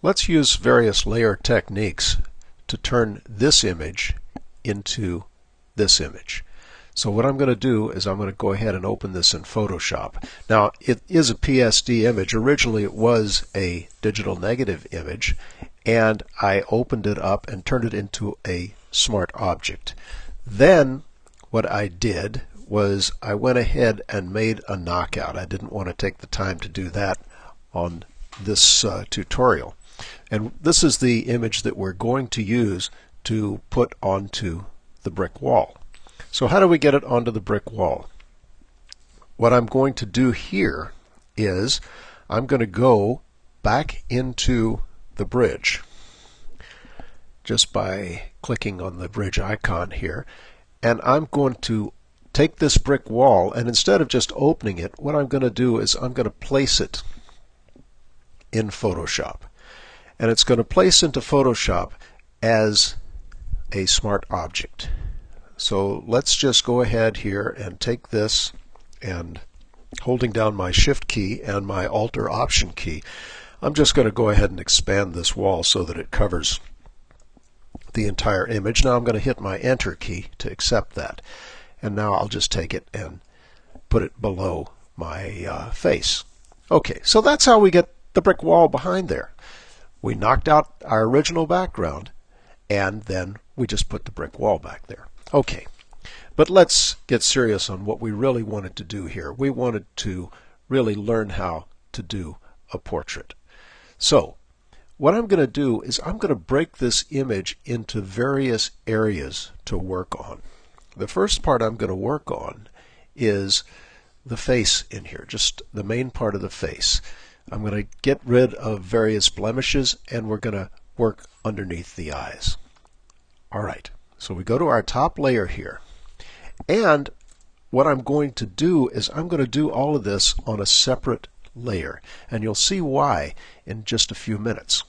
Let's use various layer techniques to turn this image into this image. So what I'm going to do is I'm going to go ahead and open this in Photoshop. Now it is a PSD image. Originally it was a digital negative image, and I opened it up and turned it into a smart object. Then what I did was I went ahead and made a knockout. I didn't want to take the time to do that on this tutorial. And this is the image that we're going to use to put onto the brick wall. So how do we get it onto the brick wall? What I'm going to do here is I'm going to go back into the bridge just by clicking on the bridge icon here, and I'm going to take this brick wall, and instead of just opening it, what I'm going to do is I'm going to place it in Photoshop. And it's going to place into Photoshop as a smart object. So let's just go ahead here and take this, and holding down my Shift key and my Alt or Option key, I'm just going to go ahead and expand this wall so that it covers the entire image. Now I'm going to hit my Enter key to accept that. And now I'll just take it and put it below my face. Okay, so that's how we get the brick wall behind there. We knocked out our original background, and then we just put the brick wall back there. Okay, but let's get serious on what we really wanted to do here. We wanted to really learn how to do a portrait. So what I'm going to do is I'm going to break this image into various areas to work on. The first part I'm going to work on is the face in here, just the main part of the face. I'm going to get rid of various blemishes, and we're going to work underneath the eyes. Alright, so we go to our top layer here, and what I'm going to do is I'm going to do all of this on a separate layer, and you'll see why in just a few minutes.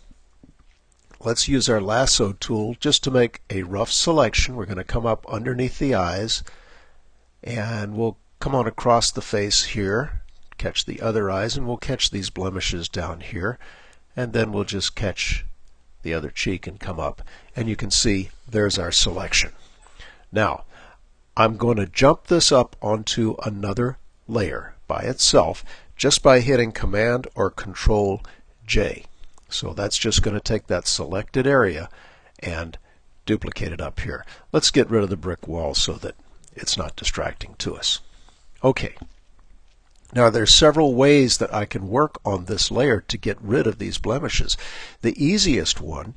Let's use our lasso tool just to make a rough selection. We're going to come up underneath the eyes, and we'll come on across the face here, catch the other eyes, and we'll catch these blemishes down here, and then we'll just catch the other cheek and come up, and you can see there's our selection. Now I'm going to jump this up onto another layer by itself just by hitting Command or Control J. So that's just going to take that selected area and duplicate it up here. Let's get rid of the brick wall so that it's not distracting to us. Okay. Now there's several ways that I can work on this layer to get rid of these blemishes. The easiest one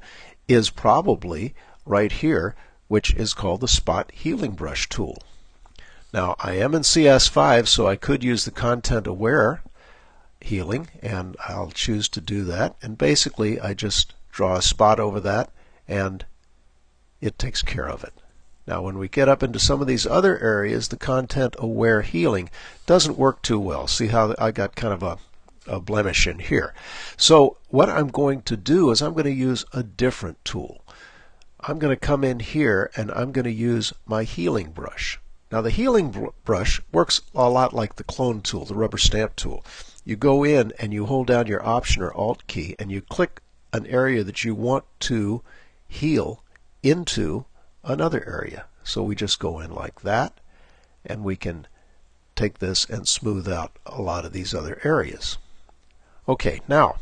is probably right here, which is called the Spot Healing Brush tool. Now I am in CS5, so I could use the Content Aware healing, and I'll choose to do that, and basically I just draw a spot over that and it takes care of it. Now when we get up into some of these other areas, the Content Aware healing doesn't work too well. See how I got kind of a blemish in here. So what I'm going to do is I'm going to use a different tool. I'm going to come in here and I'm going to use my healing brush. Now the healing brush works a lot like the clone tool, the rubber stamp tool. You go in and you hold down your Option or Alt key and you click an area that you want to heal into another area. So we just go in like that, and we can take this and smooth out a lot of these other areas. Okay, now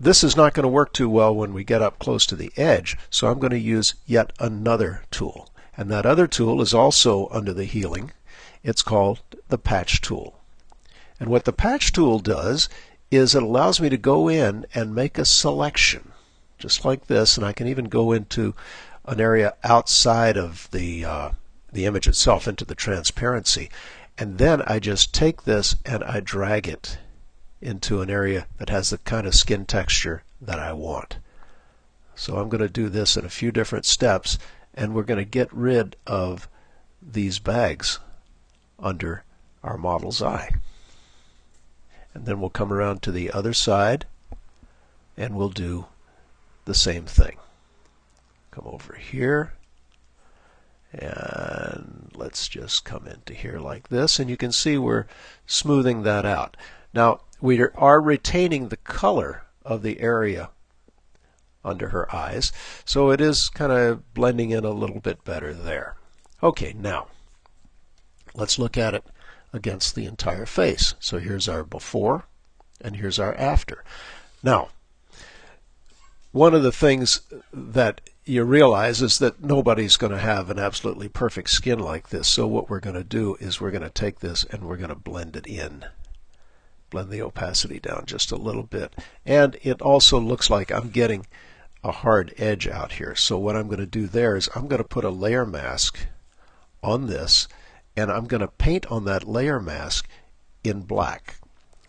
this is not going to work too well when we get up close to the edge, so I'm going to use yet another tool. And that other tool is also under the healing. It's called the Patch tool. And what the Patch tool does is it allows me to go in and make a selection just like this, and I can even go into an area outside of the image itself, into the transparency, and then I just take this and I drag it into an area that has the kind of skin texture that I want. So I'm going to do this in a few different steps, and we're going to get rid of these bags under our model's eye. And then we'll come around to the other side and we'll do the same thing. Come over here, and let's just come into here like this, and you can see we're smoothing that out. Now we are retaining the color of the area under her eyes. So it is kind of blending in a little bit better there. Okay, now let's look at it against the entire face. So here's our before and here's our after. Now, one of the things that you realize is that nobody's going to have an absolutely perfect skin like this. So what we're going to do is we're going to take this and we're going to blend it in. Blend the opacity down just a little bit. And it also looks like I'm getting a hard edge out here. So what I'm going to do there is I'm going to put a layer mask on this, and I'm going to paint on that layer mask in black.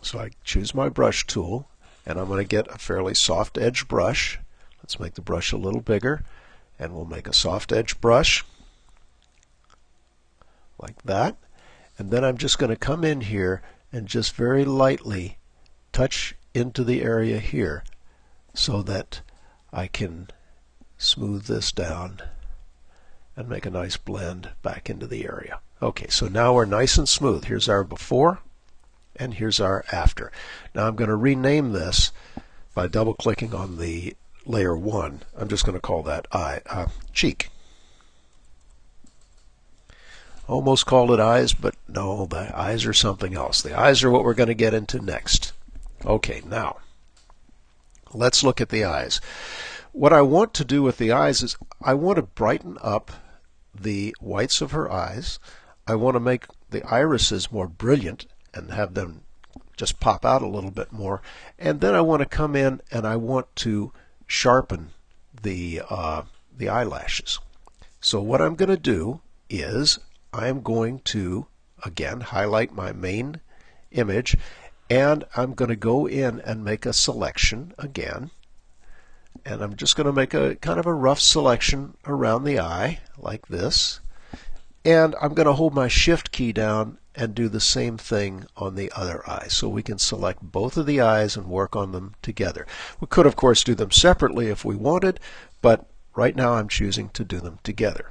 So I choose my brush tool, and I'm going to get a fairly soft edge brush. Let's make the brush a little bigger, and we'll make a soft edge brush like that. And then I'm just going to come in here and just very lightly touch into the area here so that I can smooth this down and make a nice blend back into the area. Okay, so now we're nice and smooth. Here's our before and here's our after. Now I'm going to rename this by double clicking on the layer 1. I'm just going to call that cheek. Almost called it eyes, but no, the eyes are something else. The eyes are what we're going to get into next. Okay, now let's look at the eyes. What I want to do with the eyes is I want to brighten up the whites of her eyes. I want to make the irises more brilliant and have them just pop out a little bit more. And then I want to come in and I want to sharpen the eyelashes. So what I'm going to do is I'm going to, again, highlight my main image, and I'm going to go in and make a selection again. And I'm just going to make a kind of a rough selection around the eye, like this. And I'm going to hold my Shift key down and do the same thing on the other eye. So we can select both of the eyes and work on them together. We could, of course, do them separately if we wanted, but right now I'm choosing to do them together.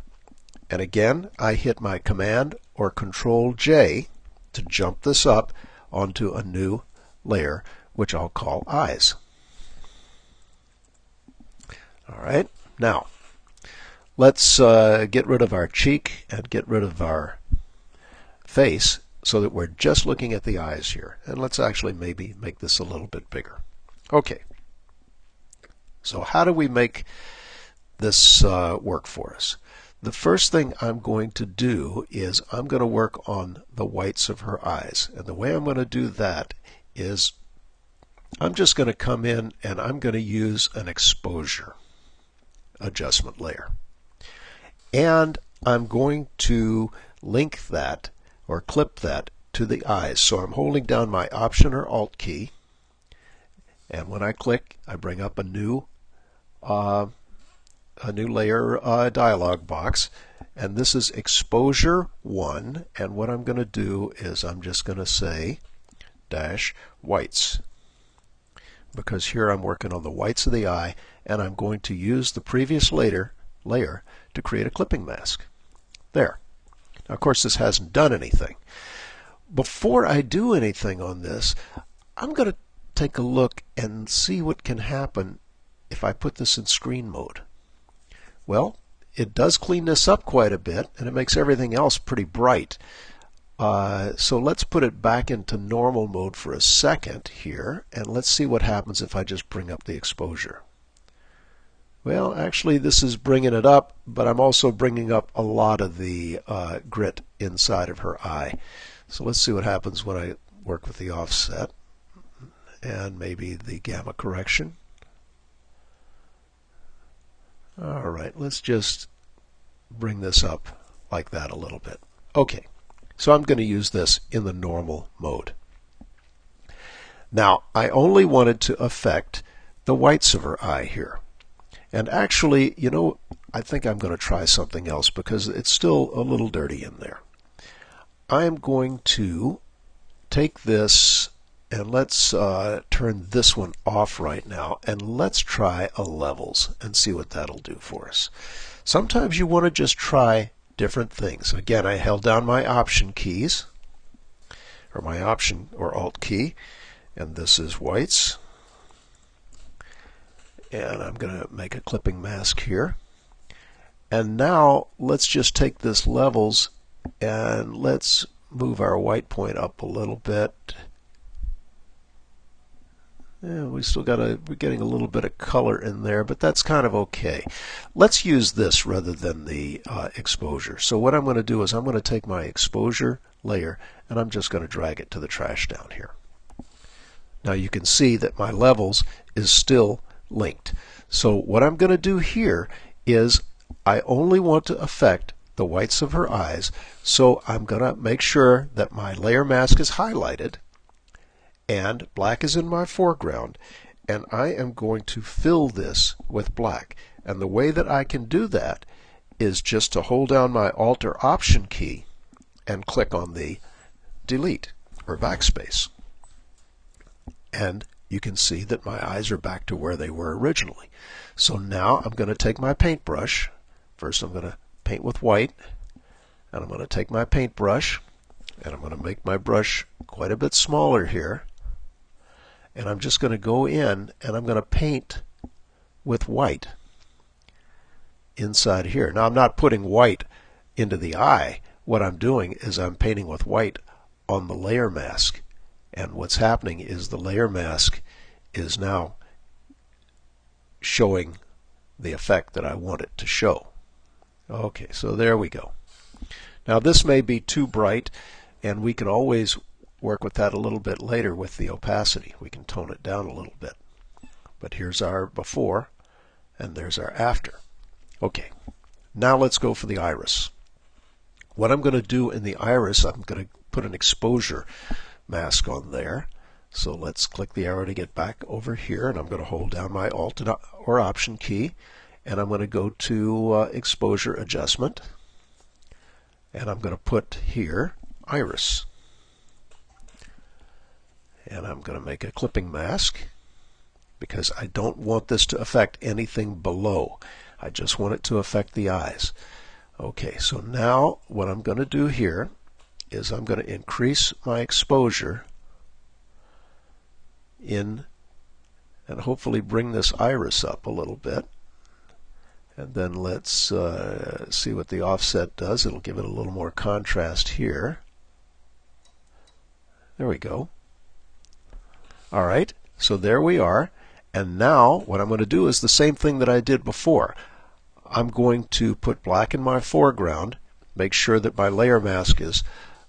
And again, I hit my Command or Control J to jump this up onto a new layer, which I'll call eyes. All right, now let's get rid of our cheek and get rid of our face so that we're just looking at the eyes here. And let's actually maybe make this a little bit bigger. Okay, so how do we make this work for us? The first thing I'm going to do is I'm going to work on the whites of her eyes. And the way I'm going to do that is I'm just going to come in and I'm going to use an exposure adjustment layer. And I'm going to link that or clip that to the eyes. So I'm holding down my Option or Alt key, and when I click, I bring up a new layer dialog box, and this is exposure 1, and what I'm going to do is I'm just going to say dash whites, because here I'm working on the whites of the eye, and I'm going to use the previous layer to create a clipping mask. There. Now, of course, this hasn't done anything. Before I do anything on this, I'm going to take a look and see what can happen if I put this in screen mode. Well, it does clean this up quite a bit, and it makes everything else pretty bright. So let's put it back into normal mode for a second here, and let's see what happens if I just bring up the exposure. Well, actually, this is bringing it up, but I'm also bringing up a lot of the grit inside of her eye. So let's see what happens when I work with the offset and maybe the gamma correction. All right, let's just bring this up like that a little bit. Okay, so I'm going to use this in the normal mode. Now, I only wanted to affect the whites of her eye here. And actually, you know, I think I'm going to try something else because it's still a little dirty in there. I'm going to take this and let's turn this one off right now, and let's try a levels and see what that'll do for us. Sometimes you want to just try different things. Again, I held down my Option keys, or my Option or Alt key, and this is whites. And I'm going to make a clipping mask here. And now let's just take this levels and let's move our white point up a little bit. Yeah, we're getting a little bit of color in there, but that's kind of okay. Let's use this rather than the exposure. So what I'm going to do is I'm going to take my exposure layer and I'm just going to drag it to the trash down here. Now you can see that my levels is still linked. So what I'm going to do here is I only want to affect the whites of her eyes, so I'm going to make sure that my layer mask is highlighted and black is in my foreground, and I am going to fill this with black. And the way that I can do that is just to hold down my Alt or Option key and click on the delete or backspace. And you can see that my eyes are back to where they were originally. So now I'm going to take my paintbrush. First I'm going to paint with white, and I'm going to take my paintbrush and I'm going to make my brush quite a bit smaller here. And I'm just going to go in and I'm going to paint with white inside here. Now I'm not putting white into the eye. What I'm doing is I'm painting with white on the layer mask. And what's happening is the layer mask is now showing the effect that I want it to show. Okay, so there we go. Now this may be too bright, and we can always work with that a little bit later with the opacity. We can tone it down a little bit. But here's our before, and there's our after. Okay, now let's go for the iris. What I'm going to do in the iris, I'm going to put an exposure mask on there. So let's click the arrow to get back over here, and I'm going to hold down my Alt or Option key, and I'm going to go to Exposure Adjustment, and I'm going to put here Iris. And I'm going to make a clipping mask because I don't want this to affect anything below. I just want it to affect the eyes. Okay, so now what I'm going to do here is I'm going to increase my exposure in and hopefully bring this iris up a little bit. And then let's see what the offset does. It'll give it a little more contrast here. There we go. All right, so there we are. And now what I'm going to do is the same thing that I did before. I'm going to put black in my foreground, make sure that my layer mask is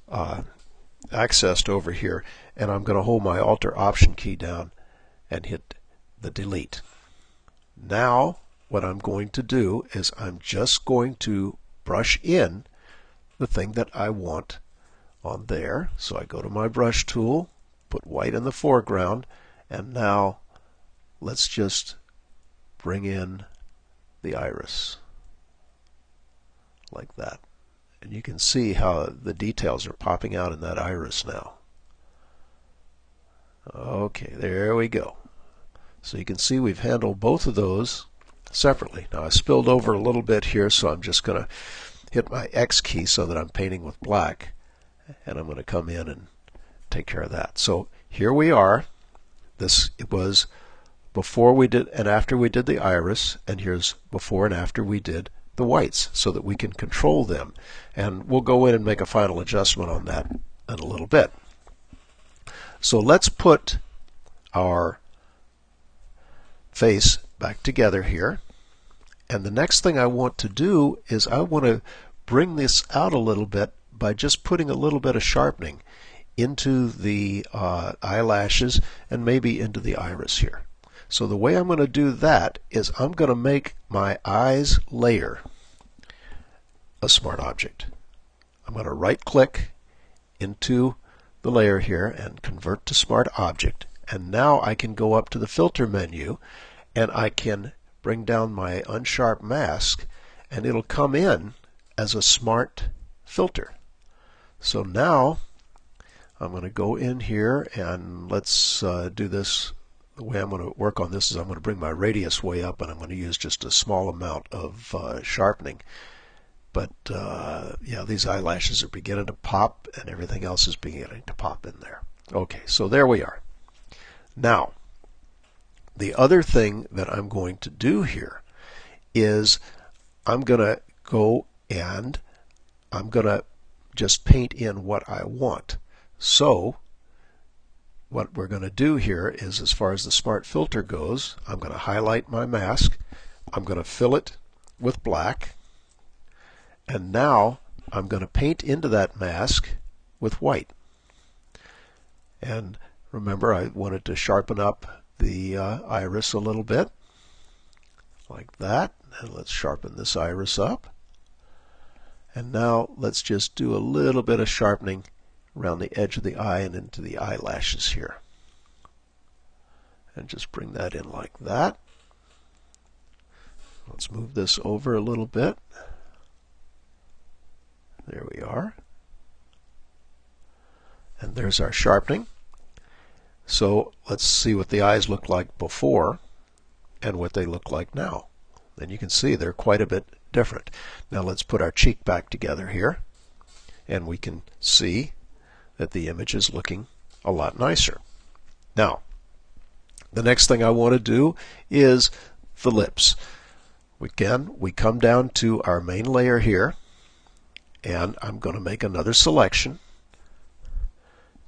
accessed over here, and I'm going to hold my Alt or Option key down and hit the delete. Now what I'm going to do is I'm just going to brush in the thing that I want on there. So I go to my brush tool, put white in the foreground, and now let's just bring in the iris like that. And you can see how the details are popping out in that iris now. Okay, there we go. So you can see we've handled both of those separately. Now I spilled over a little bit here, so I'm just going to hit my X key so that I'm painting with black, and I'm going to come in and take care of that. So here we are. It was before we did and after we did the iris, and here's before and after we did the whites, so that we can control them. And we'll go in and make a final adjustment on that in a little bit. So let's put our face back together here. And the next thing I want to do is I want to bring this out a little bit by just putting a little bit of sharpening into the eyelashes and maybe into the iris here. So the way I'm going to do that is I'm going to make my eyes layer a smart object. I'm going to right click into the layer here and convert to smart object, and now I can go up to the filter menu and I can bring down my unsharp mask and it'll come in as a smart filter. So now I'm going to go in here and let's do this. The way I'm going to work on this is I'm going to bring my radius way up, and I'm going to use just a small amount of sharpening. But yeah, these eyelashes are beginning to pop, and everything else is beginning to pop in there. Okay, so there we are. Now, the other thing that I'm going to do here is I'm going to go and I'm going to just paint in what I want. So what we're going to do here is, as far as the smart filter goes, I'm going to highlight my mask, I'm going to fill it with black, and now I'm going to paint into that mask with white. And remember, I wanted to sharpen up the iris a little bit, like that. And let's sharpen this iris up. And now let's just do a little bit of sharpening around the edge of the eye and into the eyelashes here. And just bring that in like that. Let's move this over a little bit. There we are. And there's our sharpening. So let's see what the eyes look like before and what they look like now. And you can see they're quite a bit different. Now let's put our cheek back together here, and we can see that the image is looking a lot nicer. Now, the next thing I want to do is the lips. Again, we come down to our main layer here, and I'm going to make another selection.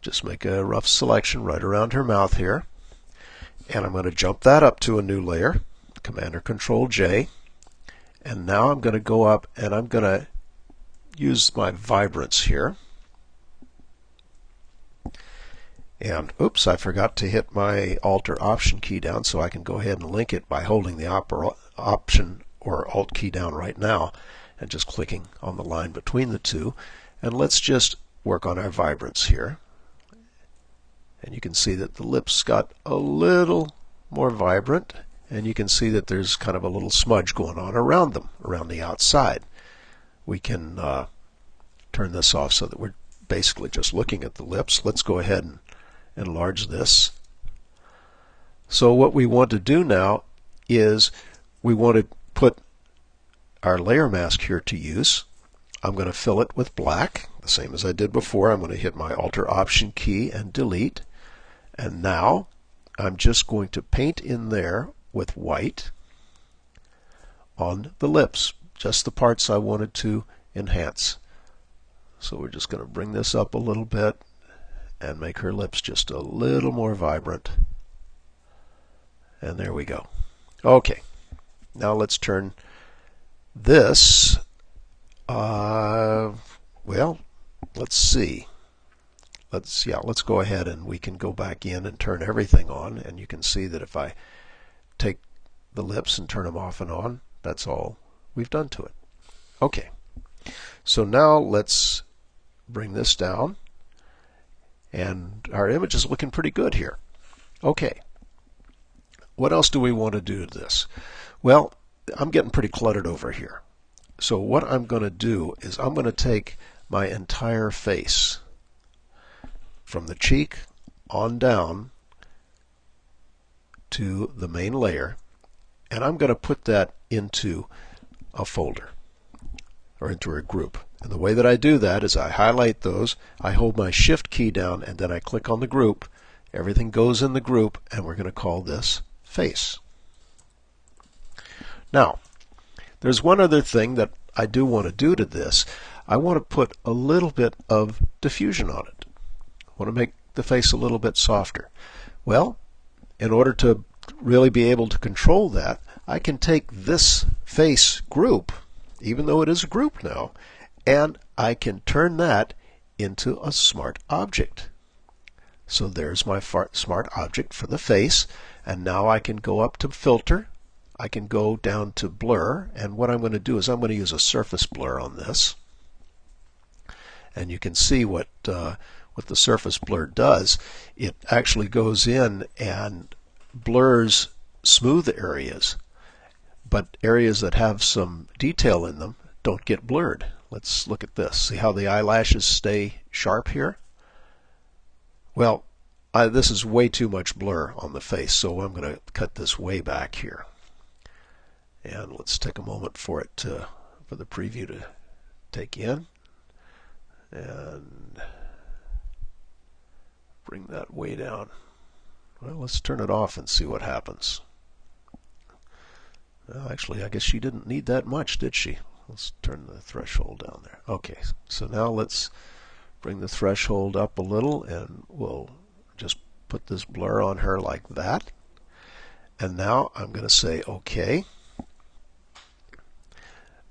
Just make a rough selection right around her mouth here, and I'm going to jump that up to a new layer, Command or Control J, and now I'm going to go up and I'm going to use my vibrance here. And oops, I forgot to hit my Alt or Option key down, so I can go ahead and link it by holding the Option or Alt key down right now and just clicking on the line between the two. And let's just work on our vibrance here. And you can see that the lips got a little more vibrant, and you can see that there's kind of a little smudge going on around them, around the outside. We can turn this off so that we're basically just looking at the lips. Let's go ahead and enlarge this. So what we want to do now is we want to put our layer mask here to use. I'm going to fill it with black, the same as I did before. I'm going to hit my Alt or Option key and delete. And now I'm just going to paint in there with white on the lips, just the parts I wanted to enhance. So we're just going to bring this up a little bit and make her lips just a little more vibrant. And there we go. Okay, now let's turn this, well, let's see. Let's go ahead and we can go back in and turn everything on, and you can see that if I take the lips and turn them off and on, that's all we've done to it. Okay, so now let's bring this down, and our image is looking pretty good here. Okay, what else do we want to do to this? Well, I'm getting pretty cluttered over here. So what I'm going to do is I'm going to take my entire face from the cheek on down to the main layer, and I'm going to put that into a folder or into a group. And the way that I do that is I highlight those, I hold my Shift key down, and then I click on the group. Everything goes in the group, and we're going to call this face. Now, there's one other thing that I do want to do to this. I want to put a little bit of diffusion on it. I want to make the face a little bit softer. Well, in order to really be able to control that, I can take this face group, even though it is a group now, and I can turn that into a smart object. So there's my smart object for the face, and now I can go up to Filter, I can go down to Blur, and what I'm going to do is I'm going to use a surface blur on this. And you can see what the surface blur does. It actually goes in and blurs smooth areas, but areas that have some detail in them don't get blurred. Let's look at this. See how the eyelashes stay sharp here? Well, this is way too much blur on the face, so I'm going to cut this way back here. And let's take a moment for it for the preview to take in, and bring that way down. Well, let's turn it off and see what happens. Well, actually, I guess she didn't need that much, did she? Let's turn the threshold down there. Okay, so now let's bring the threshold up a little, and we'll just put this blur on her like that. And now I'm going to say OK.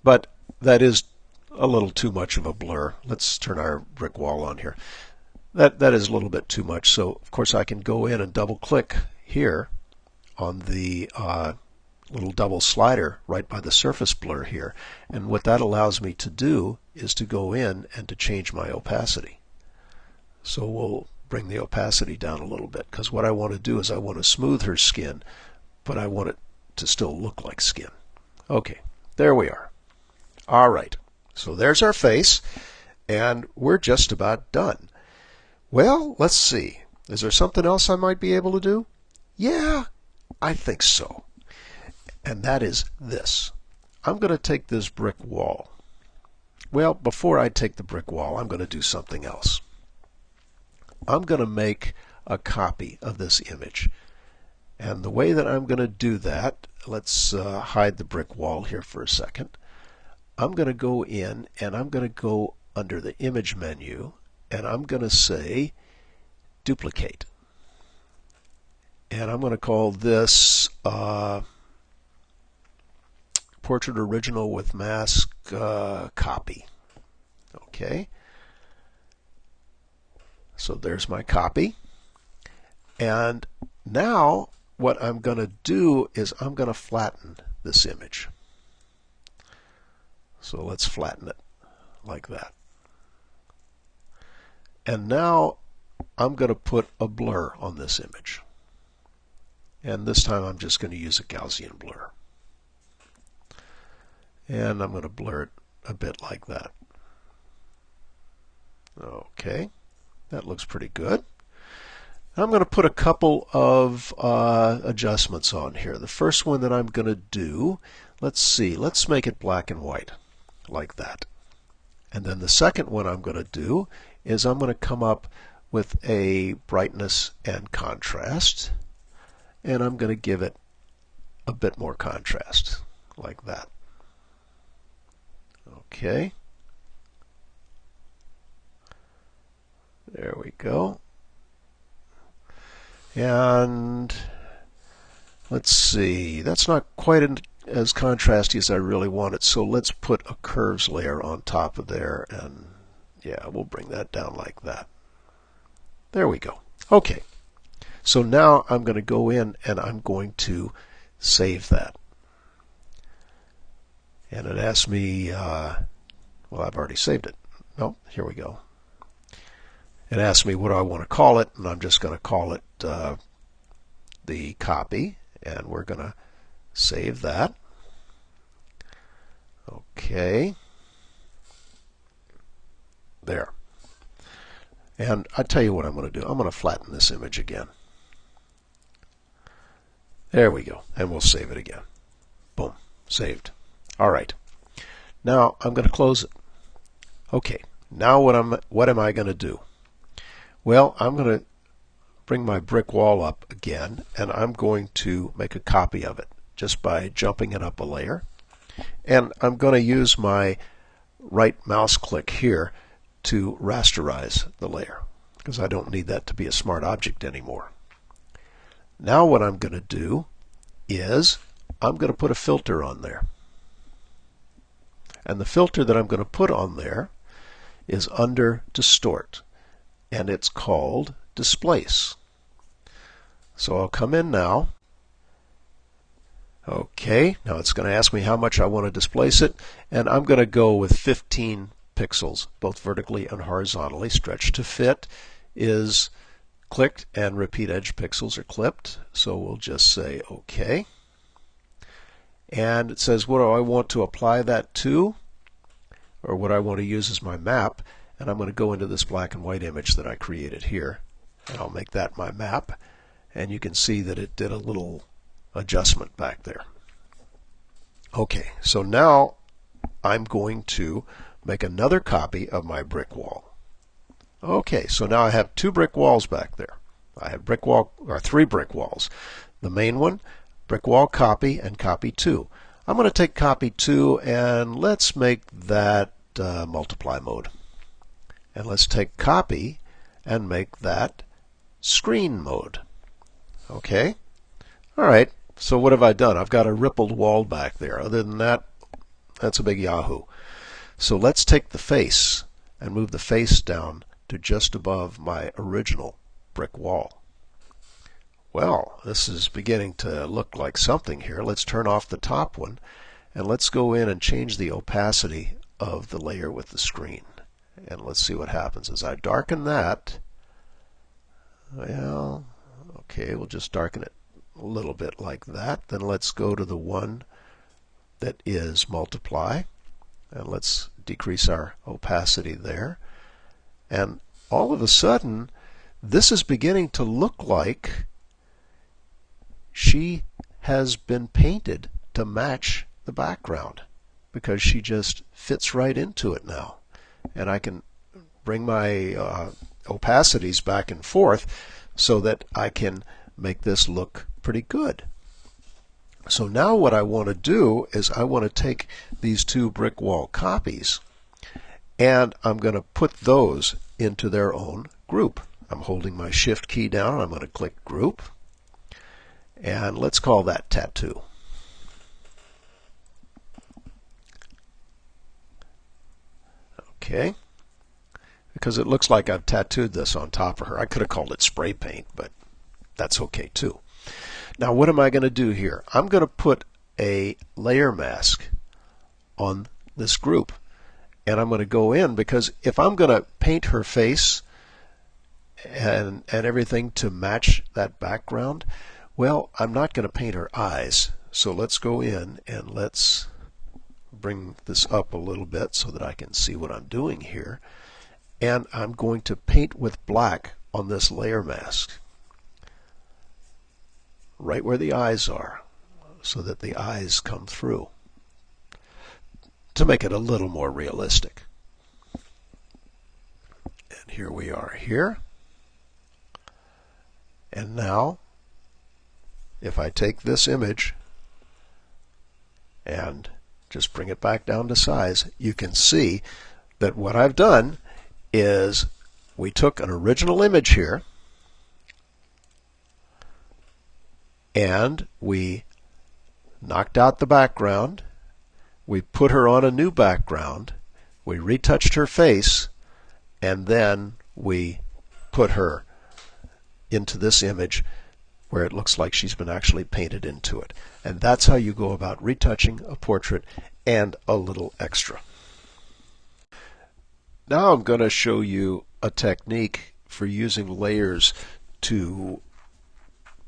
But that is a little too much of a blur. Let's turn our brick wall on here. That is a little bit too much. So of course I can go in and double click here on the little double slider right by the surface blur here. And what that allows me to do is to go in and to change my opacity. So we'll bring the opacity down a little bit, because what I want to do is I want to smooth her skin, but I want it to still look like skin. Okay, there we are. All right, so there's our face, and we're just about done. Well, let's see. Is there something else I might be able to do? Yeah, I think so. And that is this. I'm going to take this brick wall. Well, before I take the brick wall, I'm going to do something else. I'm going to make a copy of this image. And the way that I'm going to do that, let's hide the brick wall here for a second. I'm going to go in and I'm going to go under the image menu, and I'm going to say duplicate. And I'm going to call this Portrait Original with Mask Copy. Okay. So there's my copy. And now what I'm going to do is I'm going to flatten this image. So let's flatten it like that. And now I'm going to put a blur on this image. And this time I'm just going to use a Gaussian blur. And I'm going to blur it a bit like that. Okay, that looks pretty good. I'm going to put a couple of adjustments on here. The first one that I'm going to do, let's make it black and white, like that. And then the second one I'm going to do is I'm going to come up with a brightness and contrast, and I'm going to give it a bit more contrast, like that. Okay. There we go. And let's see, that's not quite as contrasty as I really want it, so let's put a curves layer on top of there, and yeah, we'll bring that down like that. There we go. Okay, so now I'm going to go in and I'm going to save that. And it asks me, well, I've already saved it. No, here we go. It asks me what do I want to call it, and I'm just going to call it the copy, and we're going to save that. Okay. There. And I tell you what I'm going to do. I'm going to flatten this image again. There we go. And we'll save it again. Boom. Saved. All right. Now I'm going to close it. Okay. Now what am I going to do? Well, I'm going to bring my brick wall up again, and I'm going to make a copy of it just by jumping it up a layer. And I'm going to use my right mouse click here to rasterize the layer, because I don't need that to be a smart object anymore. Now what I'm going to do is I'm going to put a filter on there. And the filter that I'm going to put on there is under Distort, and it's called Displace. So I'll come in now. Okay, now it's going to ask me how much I want to displace it, and I'm going to go with 15 pixels, both vertically and horizontally. Stretch to fit is clicked, and repeat edge pixels are clipped. So we'll just say OK. And it says what do I want to apply that to, or what I want to use as my map. And I'm going to go into this black and white image that I created here, and I'll make that my map. And you can see that it did a little adjustment back there. Okay, so now I'm going to make another copy of my brick wall. Okay, so now I have two brick walls back there. I have three brick walls. The main one, brick wall copy, and copy 2. I'm going to take copy 2 and let's make that multiply mode. And let's take copy and make that screen mode. Okay? Alright, so what have I done? I've got a rippled wall back there. Other than that, that's a big yahoo. So let's take the face and move the face down to just above my original brick wall. Well, this is beginning to look like something here. Let's turn off the top one and let's go in and change the opacity of the layer with the screen. And let's see what happens. As I darken that, well, okay, we'll just darken it a little bit like that. Then let's go to the one that is multiply, and let's decrease our opacity there. And all of a sudden, this is beginning to look like she has been painted to match the background, because she just fits right into it now. And I can bring my opacities back and forth so that I can make this look pretty good. So now what I want to do is I want to take these two brick wall copies and I'm going to put those into their own group. I'm holding my shift key down and I'm going to click group, and let's call that tattoo. Okay, because it looks like I've tattooed this on top of her. I could have called it spray paint, but that's okay too. Now what am I going to do here? I'm going to put a layer mask on this group, and I'm going to go in, because if I'm going to paint her face and everything to match that background, well, I'm not going to paint her eyes. So let's go in and let's bring this up a little bit so that I can see what I'm doing here. And I'm going to paint with black on this layer mask, right where the eyes are, so that the eyes come through, to make it a little more realistic. And here we are here. And now, if I take this image and just bring it back down to size, you can see that what I've done is we took an original image here and we knocked out the background, we put her on a new background, we retouched her face, and then we put her into this image where it looks like she's been actually painted into it. And that's how you go about retouching a portrait and a little extra. Now I'm going to show you a technique for using layers to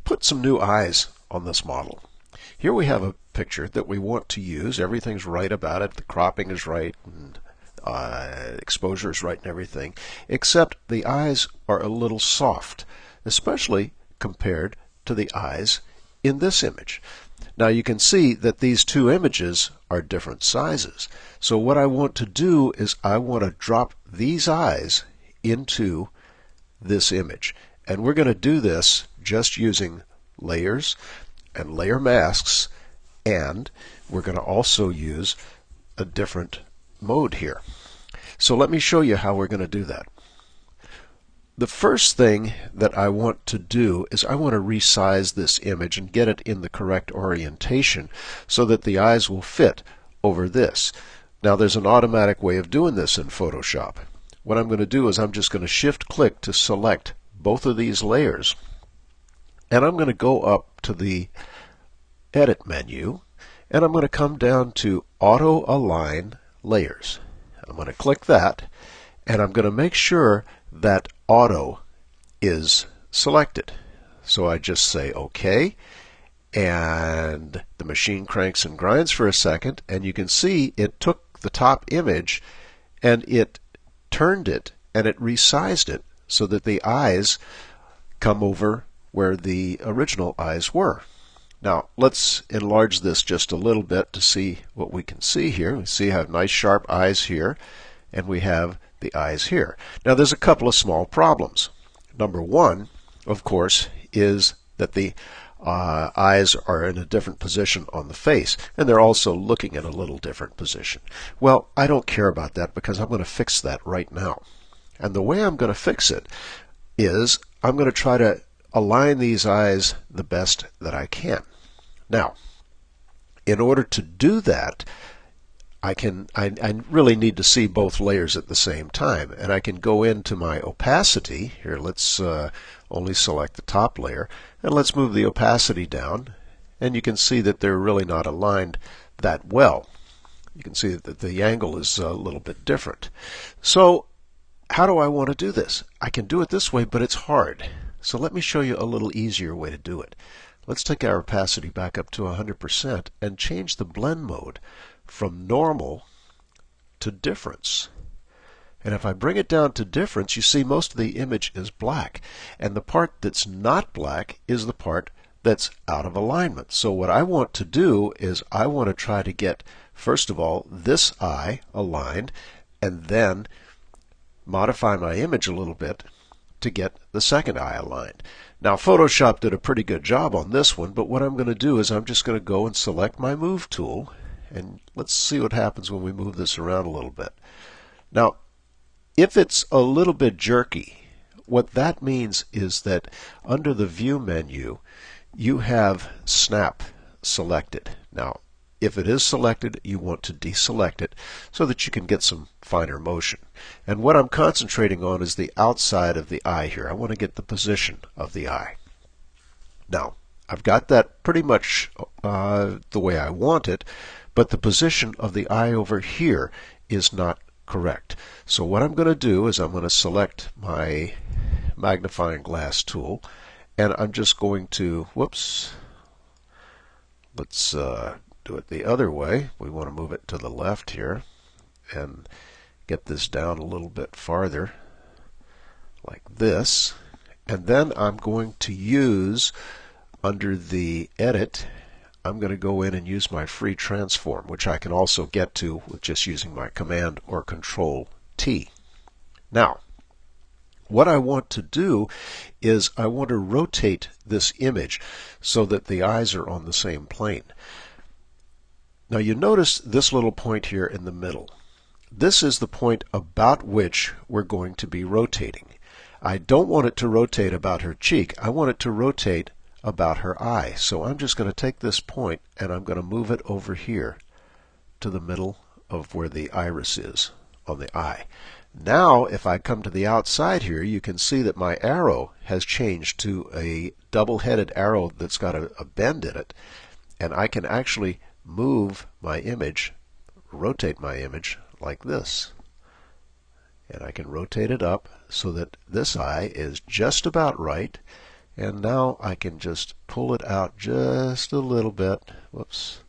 put some new eyes on this model. Here we have a picture that we want to use. Everything's right about it. The cropping is right, and exposure is right and everything, except the eyes are a little soft, especially compared to the eyes in this image. Now you can see that these two images are different sizes. So what I want to do is I want to drop these eyes into this image. And we're going to do this just using layers and layer masks, and we're going to also use a different mode here. So let me show you how we're going to do that. The first thing that I want to do is I want to resize this image and get it in the correct orientation so that the eyes will fit over this. Now there's an automatic way of doing this in Photoshop. What I'm going to do is I'm just going to shift click to select both of these layers, and I'm going to go up to the edit menu and I'm going to come down to auto align layers. I'm going to click that, and I'm going to make sure that auto is selected. So I just say OK, and the machine cranks and grinds for a second, and you can see it took the top image and it turned it and it resized it so that the eyes come over where the original eyes were. Now let's enlarge this just a little bit to see what we can see here. We see I have nice sharp eyes here, and we have the eyes here. Now there's a couple of small problems. Number one, of course, is that the eyes are in a different position on the face, and they're also looking in a little different position. Well, I don't care about that because I'm going to fix that right now. And the way I'm going to fix it is I'm going to try to align these eyes the best that I can. Now, in order to do that, I really need to see both layers at the same time, and I can go into my opacity. Here, let's only select the top layer, and let's move the opacity down, and you can see that they're really not aligned that well. You can see that the angle is a little bit different. So how do I want to do this? I can do it this way, but it's hard. So let me show you a little easier way to do it. Let's take our opacity back up to 100% and change the blend mode from normal to difference. And if I bring it down to difference, you see most of the image is black. And the part that's not black is the part that's out of alignment. So what I want to do is I want to try to get, first of all, this eye aligned, and then modify my image a little bit to get the second eye aligned. Now, Photoshop did a pretty good job on this one, but what I'm going to do is I'm just going to go and select my Move tool, and let's see what happens when we move this around a little bit. Now, if it's a little bit jerky, what that means is that under the View menu, you have Snap selected. Now, if it is selected, you want to deselect it so that you can get some finer motion. And what I'm concentrating on is the outside of the eye here. I want to get the position of the eye. Now, I've got that pretty much the way I want it, but the position of the eye over here is not correct. So what I'm going to do is I'm going to select my magnifying glass tool, and I'm just going to, let's do it the other way. We want to move it to the left here and get this down a little bit farther like this. And then I'm going to use, under the Edit, I'm going to go in and use my free transform, which I can also get to with just using my Command or Control T. Now, what I want to do is I want to rotate this image so that the eyes are on the same plane. Now you notice this little point here in the middle. This is the point about which we're going to be rotating. I don't want it to rotate about her cheek. I want it to rotate about her eye. So I'm just going to take this point and I'm going to move it over here to the middle of where the iris is on the eye. Now if I come to the outside here, you can see that my arrow has changed to a double-headed arrow that's got a bend in it, and I can actually move my image, rotate my image like this. And I can rotate it up so that this eye is just about right. And now I can just pull it out just a little bit. Whoops.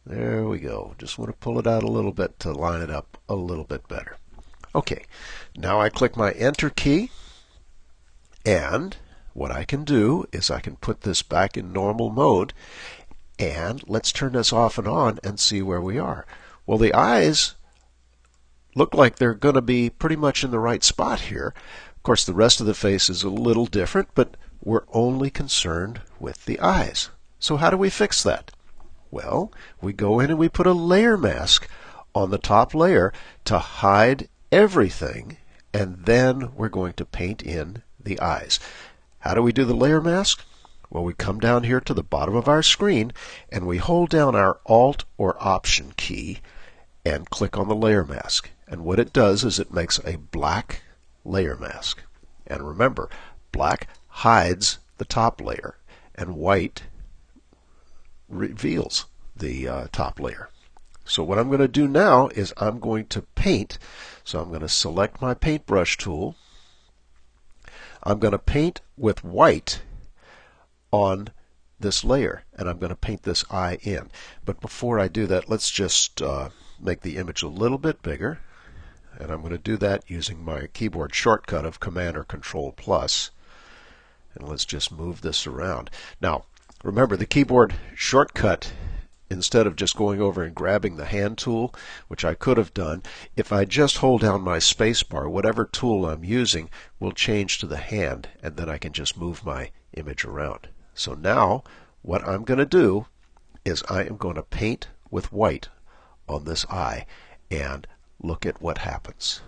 There we go. Just want to pull it out a little bit to line it up a little bit better. Okay, now I click my Enter key, and what I can do is I can put this back in normal mode, and let's turn this off and on and see where we are. Well, the eyes look like they're going to be pretty much in the right spot here. Of course, the rest of the face is a little different, but we're only concerned with the eyes. So how do we fix that? Well, we go in and we put a layer mask on the top layer to hide everything, and then we're going to paint in the eyes. How do we do the layer mask? Well, we come down here to the bottom of our screen and we hold down our Alt or Option key and click on the layer mask. And what it does is it makes a black layer mask. And remember, black hides the top layer and white reveals the top layer. So what I'm going to do now is I'm going to paint. So I'm going to select my paintbrush tool. I'm going to paint with white on this layer, and I'm going to paint this eye in. But before I do that, let's just make the image a little bit bigger, and I'm going to do that using my keyboard shortcut of Command or Control plus. And let's just move this around. Now, remember the keyboard shortcut, instead of just going over and grabbing the hand tool, which I could have done, if I just hold down my space bar, whatever tool I'm using will change to the hand, and then I can just move my image around. So now what I'm going to do is I am going to paint with white on this eye, and look at what happens.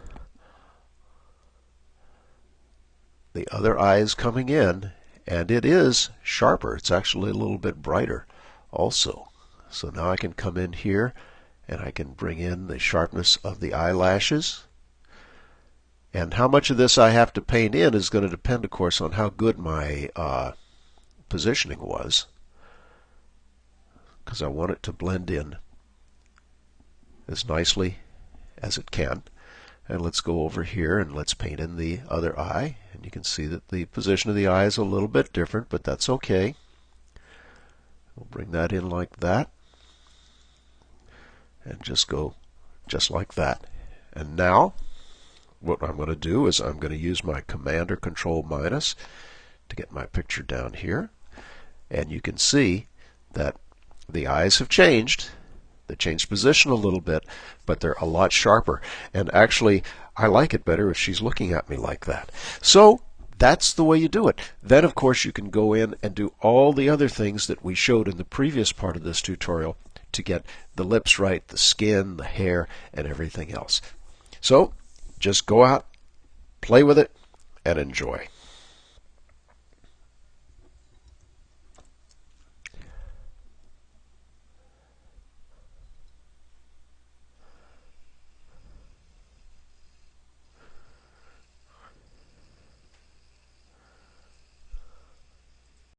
The other eye is coming in, and it is sharper. It's actually a little bit brighter also. So now I can come in here and I can bring in the sharpness of the eyelashes. And how much of this I have to paint in is going to depend, of course, on how good my positioning was, because I want it to blend in as nicely as it can. And let's go over here and let's paint in the other eye. And you can see that the position of the eye is a little bit different, but that's okay. We'll bring that in like that. And just go just like that. And now what I'm going to do is I'm going to use my Command or Control minus to get my picture down here. And you can see that the eyes have changed. They changed position a little bit, but they're a lot sharper. And actually, I like it better if she's looking at me like that. So that's the way you do it. Then, of course, you can go in and do all the other things that we showed in the previous part of this tutorial to get the lips right, the skin, the hair, and everything else. So just go out, play with it, and enjoy.